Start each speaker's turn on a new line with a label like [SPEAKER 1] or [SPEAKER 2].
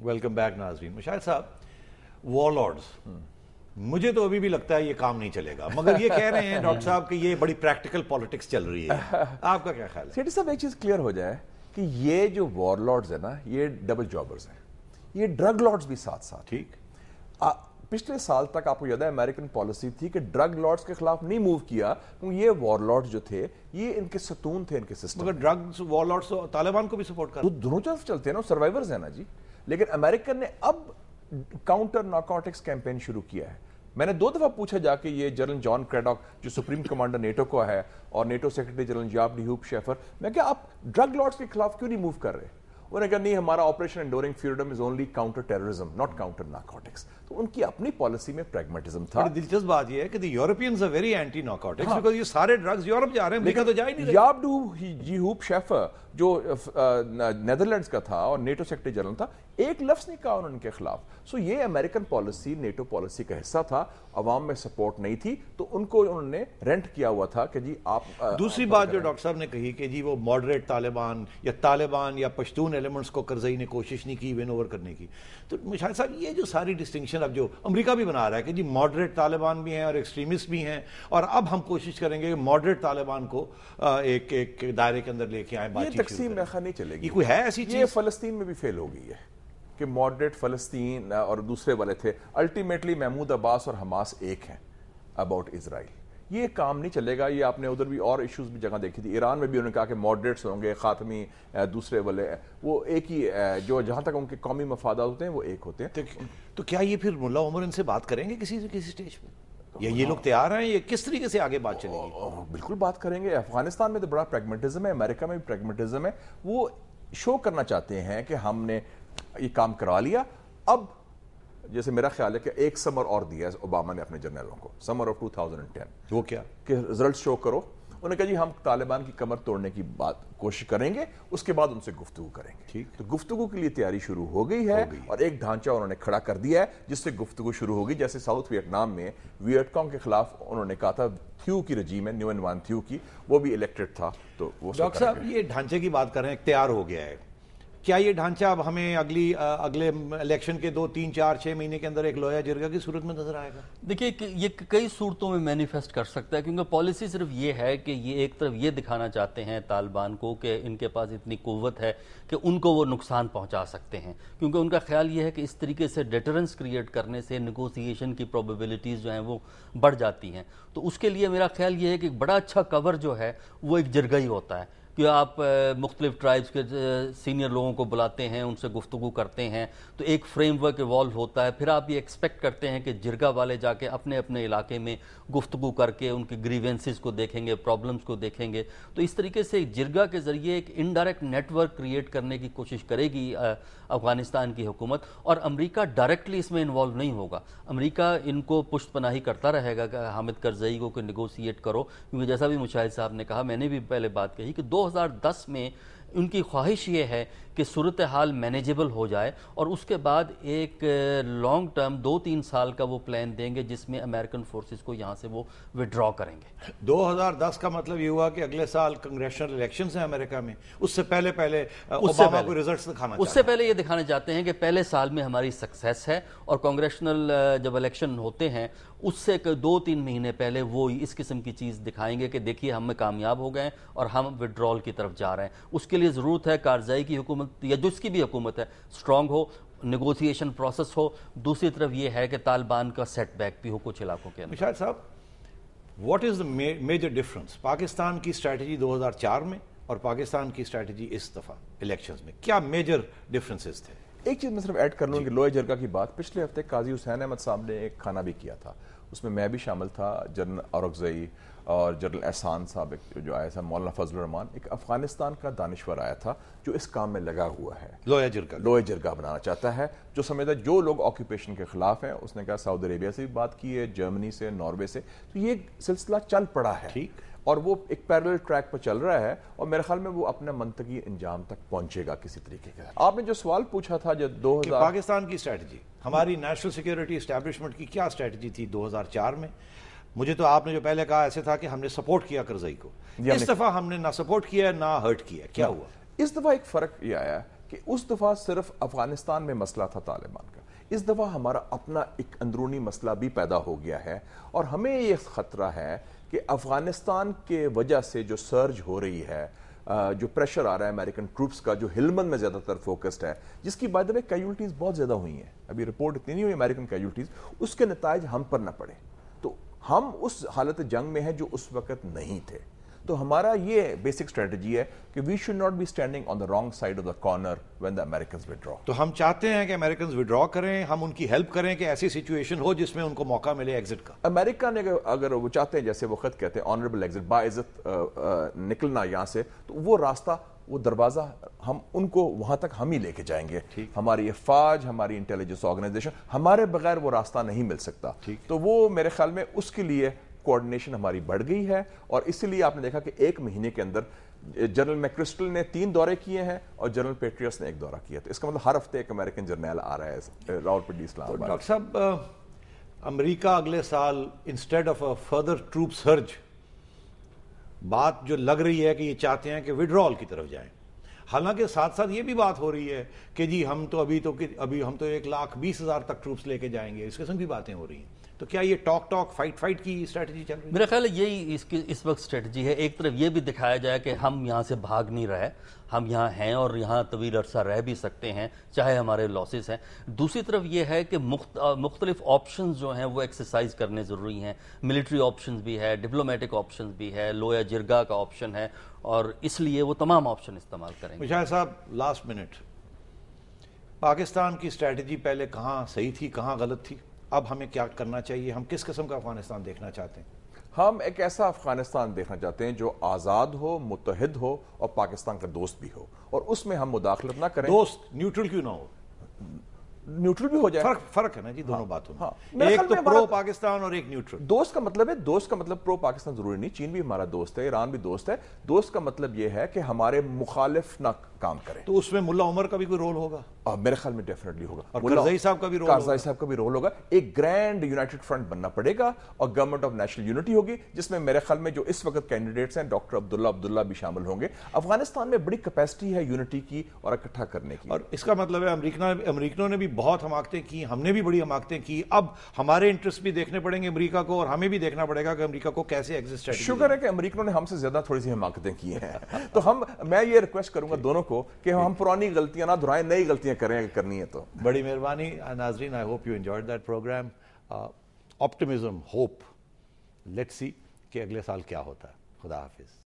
[SPEAKER 1] Welcome back ناظرین. مشاہد صاحب, وار Lords, مجھے تو ابھی بھی لگتا ہے یہ کام نہیں چلے گا, مگر یہ کہہ رہے ہیں ڈاکٹر صاحب کہ یہ بڑی پریکٹیکل پالیٹکس چل رہی ہے. آپ کا کیا خیال ہے؟
[SPEAKER 2] سیٹھی صاحب ایک چیز کلیئر ہو جائے کہ یہ جو وار لارڈز ہیں نا, یہ ڈبل جابرز ہیں, یہ ڈرگ لارڈز بھی ساتھ ساتھ.
[SPEAKER 1] ٹھیک,
[SPEAKER 2] پچھلے سال تک آپ کو یاد ہے امریکن پالیسی تھی کہ ڈرگ لارڈز کے خلاف نہیں موو کیا, کیونکہ یہ وار لارڈز جو تھے یہ ان کے ستون تھے ان کے سسٹم.
[SPEAKER 1] مگر ڈرگز وار لارڈز تو طالبان کو بھی سپورٹ کر,
[SPEAKER 2] دونوں طرف چلتے ہیں نا, سروائیورز ہیں نا جی. لیکن امریکن نے اب کاؤنٹر نارکوٹکس کیمپین شروع کیا ہے. میں نے 2 دفعہ پوچھا جا کے یہ جنرل جان کریڈاک جو سپریم کمانڈر نیٹو کو ہے اور NATO secretary general Jaap de Hoop Scheffer, میں کہا آپ ڈرگ لارڈز کے خلاف کیوں نہیں موو کر رہے؟ انہوں نے کہا نہیں, ہمارا operation enduring freedom is only counter terrorism not counter narcotics. تو ان کی اپنی پالیسی میں پریگمیٹزم تھا.
[SPEAKER 1] بڑی دلچسپ بات یہ ہے کہ the Europeans are very anti narcotics because یہ سارے ڈرگز یورپ جا رہے ہیں, امریکہ تو جا ہی نہیں رہے.
[SPEAKER 2] جاب ڈی ہوپ شیفر جو نیدرلینڈز کا تھا اور نیٹو سیکرٹری جنرل تھا, ایک لفظ نہیں کہا انہوں نے کے خلاف. سو یہ امریکن پالیسی نیٹو پالیسی کا حصہ تھا, عوام میں سپورٹ نہیں تھی, تو ان کو انہوں نے رینٹ کیا ہوا تھا کہ جی آپ.
[SPEAKER 1] دوسری بات جو ڈاکٹر صاحب نے کہی کہ جی وہ ماڈریٹ طالبان یا پشتون ایلیمنٹس کو کرزئی نے کوشش نہیں کی ون اوور کرنے کی. تو مشاہد صاحب یہ جو ساری ڈسٹنکشن اب جو امریکہ بھی بنا رہا ہے کہ جی ماڈریٹ طالبان بھی ہیں اور ایکسٹریمسٹ بھی ہیں, اور اب ہم کوشش کریں گے کہ ماڈریٹ طالبان کو ایک دائرے کے اندر لے کے آئیں.
[SPEAKER 2] یہ تقسیم میخا نہیں چلے گی.
[SPEAKER 1] یہ کوئی ہے ایسی چیز؟
[SPEAKER 2] یہ فلسطین میں بھی فیل ہو گئی ہے کہ ماڈریٹ فلسطین اور دوسرے والے تھے. الٹیمیٹلی محمود عباس اور حماس ایک ہیں اباؤٹ اسرائیل. یہ کام نہیں چلے گا. یہ آپ نے ادھر بھی اور ایشوز بھی جگہ دیکھی تھی. ایران میں بھی انہوں نے کہا کہ ماڈریٹس ہوں گے, خاتمی دوسرے والے, وہ ایک ہی جو جہاں تک ان کے قومی مفادات ہوتے ہیں وہ ایک ہوتے ہیں.
[SPEAKER 1] تو کیا یہ پھر ملا عمر ان سے بات کریں گے کسی سٹیج پہ, یا یہ لوگ تیار ہیں؟ یہ کس طریقے سے آگے بات چلے گی؟
[SPEAKER 2] بالکل بات کریں گے. افغانستان میں تو بڑا پریگمیٹزم ہے, امریکہ میں بھی پریگمیٹزم ہے. وہ شو کرنا چاہتے ہیں کہ ہم نے یہ کام کرا لیا. اب جیسے میرا خیال ہے کہ ایک سمر اور دیا ہے اوباما نے اپنے جنرلوں کو, سمر آف 2010.
[SPEAKER 1] وہ کیا
[SPEAKER 2] کہ رزلٹ شو کرو. انہوں نے کہا جی ہم طالبان کی کمر توڑنے کی کوشش کریں گے, اس کے بعد ان سے گفتگو کریں گے.
[SPEAKER 1] ٹھیک,
[SPEAKER 2] تو گفتگو کے لیے تیاری شروع ہو گئی ہے اور ایک ڈھانچہ انہوں نے کھڑا کر دیا ہے جس سے گفتگو شروع ہوگی. جیسے ساؤتھ ویتنام میں ویٹ کانگ کے خلاف انہوں نے کہا تھا, تھیو کی رجیم ہے, نیون وان تھیو کی, وہ بھی الیکٹڈ تھا. تو وہ
[SPEAKER 1] ڈاکٹر صاحب یہ ڈھانچے کی بات کر رہے ہیں, تیار ہو گیا ہے, کیا یہ ڈھانچہ اب ہمیں اگلے الیکشن کے 2 3 4 6 مہینے کے اندر ایک لویا جرگا کی صورت میں نظر آئے گا؟
[SPEAKER 3] دیکھیے یہ کئی صورتوں میں مینیفیسٹ کر سکتا ہے, کیونکہ پالیسی صرف یہ ہے کہ یہ ایک طرف یہ دکھانا چاہتے ہیں طالبان کو کہ ان کے پاس اتنی قوت ہے کہ ان کو وہ نقصان پہنچا سکتے ہیں, کیونکہ ان کا خیال یہ ہے کہ اس طریقے سے ڈیٹرنس کریٹ کرنے سے نیگوسیشن کی پروبیبلٹیز جو ہیں وہ بڑھ جاتی ہیں. تو اس کے لیے میرا خیال یہ ہے کہ بڑا اچھا کور جو ہے وہ ایک جرگہ ہی ہوتا ہے, کہ آپ مختلف ٹرائبز کے سینئر لوگوں کو بلاتے ہیں, ان سے گفتگو کرتے ہیں, تو ایک فریم ورک ایوالو ہوتا ہے. پھر آپ یہ ایکسپیکٹ کرتے ہیں کہ جرگہ والے جا کے اپنے اپنے علاقے میں گفتگو کر کے ان کے گریوینسز کو دیکھیں گے, پرابلمز کو دیکھیں گے. تو اس طریقے سے جرگہ کے ذریعے ایک انڈائریکٹ نیٹ ورک کریٹ کرنے کی کوشش کرے گی افغانستان کی حکومت, اور امریکہ ڈائریکٹلی اس میں انوالو نہیں ہوگا. امریکہ ان کو پشت پناہی کرتا رہے گا کہ حامد کرزئی کو کہ نیگوسیٹ کرو, کیونکہ جیسا بھی مشاہد صاحب نے کہا, میں نے بھی پہلے بات کہی کہ 2010 میں ان کی خواہش یہ ہے کہ صورتحال مینیجبل ہو جائے, اور اس کے بعد ایک لانگ ٹرم 2-3 سال کا وہ پلان دیں گے جس میں امریکن فورسز کو یہاں سے وہ وڈرا کریں گے.
[SPEAKER 1] 2010 کا مطلب یہ ہوا کہ اگلے سال کنگریشنل الیکشنز ہیں امریکہ میں, اس سے پہلے اوباما کو ریزلٹس دکھانا چاہتے ہیں.
[SPEAKER 3] اس سے پہلے یہ دکھانا چاہتے ہیں کہ پہلے سال میں ہماری سکسیس ہے, اور کانگریشنل جب الیکشن ہوتے ہیں اس سے 2-3 مہینے پہلے وہ اس قسم کی چیز دکھائیں گے کہ دیکھیے ہم میں کامیاب ہو گئے اور ہم وڈرال کی طرف جا رہے ہیں. اس کے لیے ضرورت ہے کارزائی کی حکومت یا جس کی بھی حکومت ہے اسٹرانگ ہو, نیگوسیشن پروسیس ہو. دوسری طرف یہ ہے کہ طالبان کا سیٹ بیک بھی ہو کچھ علاقوں کے اندر.
[SPEAKER 1] مشاہد صاحب, what is the major difference Pakistan کی اسٹریٹجی 2004 میں اور پاکستان کی اسٹریٹجی اس دفعہ الیکشنز میں, کیا میجر ڈفرنسز تھے؟
[SPEAKER 2] ایک چیز میں صرف ایڈ کر لوں کہ لوئے جرگہ کی بات, پچھلے ہفتے قاضی حسین احمد صاحب نے ایک کھانا بھی کیا تھا, اس میں بھی شامل تھا, جنرل اورکزئی اور جنرل احسان صاحب جو آیا تھا, مولانا فضل الرحمان, ایک افغانستان کا دانشور آیا تھا جو اس کام میں لگا ہوا ہے, لوئے جرگہ بنانا چاہتا ہے, جو سمجھتا ہے جو لوگ آکوپیشن کے خلاف ہیں. اس نے کہا سعودی عربیہ سے بھی بات کی ہے, جرمنی سے, ناروے سے. تو یہ سلسلہ چل پڑا ہے, ٹھیک, اور وہ ایک پیرلل ٹریک پر چل رہا ہے, اور میرے خیال میں وہ اپنے منطقی انجام تک پہنچے گا کسی طریقے کا. آپ نے جو سوال پوچھا تھا جو 2000
[SPEAKER 1] پاکستان کی اسٹریٹجی, ہماری نیشنل سیکیورٹی اسٹیبلشمنٹ کی کیا اسٹریٹجی تھی 2004 میں؟ مجھے تو آپ نے جو پہلے کہا ایسے تھا کہ ہم نے سپورٹ کیا کرزئی کو, اس دفعہ ہم نے نہ سپورٹ کیا نہ ہرٹ کیا, کیا ہوا؟
[SPEAKER 2] اس دفعہ ایک فرق یہ آیا کہ اس دفعہ صرف افغانستان میں مسئلہ تھا طالبان کا، اس دفعہ ہمارا اپنا ایک اندرونی مسئلہ بھی پیدا ہو گیا ہے، اور ہمیں یہ خطرہ ہے کہ افغانستان کے وجہ سے جو سرج ہو رہی ہے، جو پریشر آ رہا ہے امریکن ٹروپس کا، جو ہلمند میں زیادہ تر فوکسڈ ہے، جس کی بائی دی وے کیجولٹیز بہت زیادہ ہوئی ہیں، ابھی رپورٹ اتنی نہیں ہوئی امریکن کیجولٹیز، اس کے نتائج ہم پر نہ پڑے، تو ہم اس حالت جنگ میں ہیں جو اس وقت نہیں تھے. تو ہمارا یہ بیسک اسٹریٹجی ہے کہ we should not be standing on the wrong side of the corner when the Americans withdraw.
[SPEAKER 1] تو ہم چاہتے ہیں کہ امریکنز ودرا کریں، ہم ان کی ہیلپ کریں کہ ایسی سچویشن ہو جس میں ان کو موقع ملے ایگزٹ کا.
[SPEAKER 2] امریکہ نے اگر وہ چاہتے ہیں، جیسے وہ خود کہتے ہیں آنریبل ایگزٹ، باعزت نکلنا یہاں سے، تو وہ راستہ، وہ دروازہ ہم ان کو وہاں تک ہم ہی لے کے جائیں گے. ہماری افواج، ہماری انٹیلیجنس آرگنائزیشن، ہمارے بغیر وہ راستہ نہیں مل سکتا. تو وہ میرے خیال میں اس کے لیے کوارڈینیشن ہماری بڑھ گئی ہے، اور اسی لیے آپ نے دیکھا کہ ایک مہینے کے اندر جنرل میکرسٹل نے 3 دورے کیے ہیں اور جنرل پیٹریس نے 1 دورہ کیا. تو اس کا مطلب ہر ہفتے ایک امریکن جرنیل آ رہا ہے راولپنڈی اسلام آباد.
[SPEAKER 1] ڈاکٹر صاحب، امریکہ اگلے سال instead of a further troop surge, بات جو لگ رہی ہے کہ یہ چاہتے ہیں کہ وڈرال کی طرف جائیں، حالانکہ ساتھ ساتھ یہ بھی بات ہو رہی ہے کہ جی ہم تو ابھی ہم تو 1,20,000 تک ٹروپس لے کے جائیں گے، اس قسم کی باتیں ہو رہی ہیں. تو کیا یہ ٹاک فائٹ کی اسٹریٹجی چل رہی ہے؟
[SPEAKER 3] میرا خیال ہے یہی اس وقت اسٹریٹجی ہے. ایک طرف یہ بھی دکھایا جائے کہ ہم یہاں سے بھاگ نہیں رہے، ہم یہاں ہیں اور یہاں طویل عرصہ رہ بھی سکتے ہیں چاہے ہمارے لاسز ہیں. دوسری طرف یہ ہے کہ مختلف آپشنز جو ہیں وہ ایکسرسائز کرنے ضروری ہیں. ملٹری آپشنز بھی ہے، ڈپلومیٹک آپشنز بھی ہے، لویا جرگا کا آپشن ہے، اور اس لیے وہ تمام آپشن استعمال کریں گے.
[SPEAKER 1] مشاہد صاحب، لاسٹ منٹ، پاکستان کی اسٹریٹجی پہلے کہاں صحیح تھی، کہاں غلط تھی؟ اب ہمیں کیا کرنا چاہیے؟ ہم کس قسم کا افغانستان دیکھنا چاہتے ہیں؟
[SPEAKER 2] ہم ایک ایسا افغانستان دیکھنا چاہتے ہیں جو آزاد ہو، متحد ہو، اور پاکستان کا دوست بھی ہو، اور اس میں ہم مداخلت نہ کریں.
[SPEAKER 1] دوست نیوٹرل کیوں نہ ہو؟
[SPEAKER 2] نیوٹرل بھی ہو جائے.
[SPEAKER 1] فرق ہے نا جی دونوں باتوں میں.
[SPEAKER 2] ایک
[SPEAKER 1] ایک تو پرو پاکستان اور ایک نیوٹرل.
[SPEAKER 2] دوست کا مطلب ہے، دوست کا مطلب پرو پاکستان ضروری نہیں. چین بھی ہمارا دوست ہے، ایران بھی دوست ہے. دوست کا مطلب یہ ہے کہ ہمارے مخالف نہ کام کریں.
[SPEAKER 1] تو اس میں ملا عمر کا بھی کوئی رول ہوگا؟
[SPEAKER 2] میرے خیال میں ڈیفینیٹلی ہوگا.
[SPEAKER 1] اور کرزئی صاحب کا بھی رول ہوگا.
[SPEAKER 2] کرزئی صاحب کا بھی رول ہوگا. ایک گرینڈ یونائٹڈ فرنٹ بننا پڑے گا، اور گورنمنٹ آف نیشنل یونٹی ہوگی، جس میں میرے خیال میں جو اس وقت کینڈیڈیٹس ہیں، ڈاکٹر عبداللہ بھی شامل ہوں گے. افغانستان میں بڑی کیپیسٹی ہے یونٹی کی اور اکٹھا کرنے کی.
[SPEAKER 1] اور اس کا مطلب ہے امریکنوں نے بھی بہت حماقتیں کی، ہم نے بھی بڑی حماقتیں کی. اب ہمارے انٹرسٹ بھی دیکھنے پڑیں گے امریکہ کو، اور ہمیں بھی دیکھنا پڑے گا کہ امریکہ کو کیسے ایگزٹ.
[SPEAKER 2] شکر ہے کہ امریکنوں نے ہم سے زیادہ تھوڑی سی حماقتیں کی ہیں. تو میں یہ ریکویسٹ کروں گا دونوں کو کہ ہم پرانی غلطیاں نہ دہرائیں، نئی غلطیاں کریں اگر کرنی ہے تو.
[SPEAKER 1] بڑی مہربانی ناظرین. I hope you enjoyed that programme. Optimism, hope, let's see کہ اگلے سال کیا ہوتا ہے. خدا حافظ.